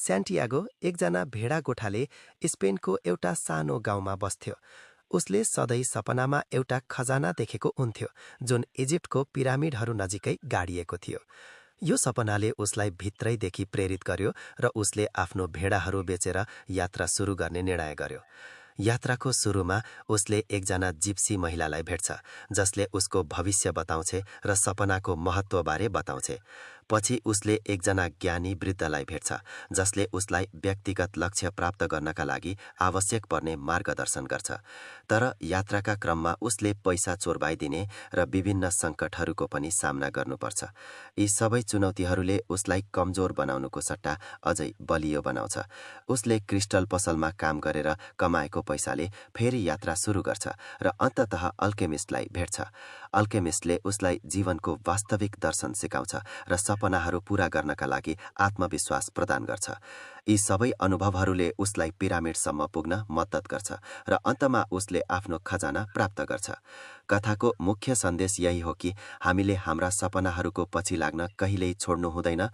Santiago एकजना भेडा गोठाले स्पेनको एउटा सानो गाउँमा बस्थ्यो। उसले सधैँ सपनामा एउटा खजाना देखेको हुन्थ्यो जुन इजिप्टको पिरामिडहरू नजिकै गाडिएको थियो। यो सपनाले उसलाई भित्रैदेखि प्रेरित गर्यो र उसले आफ्नो भेडाहरू बेचेर यात्रा सुरु गर्ने निर्णय गर्यो। यात्राको सुरुमा उसले एकजना जिप्सी महिलालाई भेट्छ जसले उसको भविष्य बताउँछे र सपनाको महत्त्वबारे बताउँछे। पछि उसले एकजना ज्ञानी वृद्धलाई भेट्छ जसले उसलाई व्यक्तिगत लक्ष्य प्राप्त गर्नका लागि आवश्यक पर्ने मार्गदर्शन गर्छ। तर यात्राका क्रममा उसले पैसा चोर्बाइदिने र विभिन्न सङ्कटहरूको पनि सामना गर्नुपर्छ। यी सबै चुनौतीहरूले उसलाई कमजोर बनाउनुको सट्टा अझै बलियो बनाउँछ। उसले क्रिस्टल पसलमा काम गरेर कमाएको पैसाले फेरि यात्रा सुरु गर्छ र अन्ततः अल्केमिस्टलाई भेट्छ। अल्केमिस्टले उसलाई जीवनको वास्तविक दर्शन सिकाउँछ र सपनाहरू पूरा गर्नका लागि आत्मविश्वास प्रदान गर्छ। यी सबै अनुभवहरूले उसलाई पिरामिडसम्म पुग्न मद्दत गर्छ र अन्तमा उसले आफ्नो खजाना प्राप्त गर्छ। कथाको मुख्य सन्देश यही हो कि हामीले हाम्रा सपनाहरूको पछि लाग्न कहिल्यै छोड्नु हुँदैन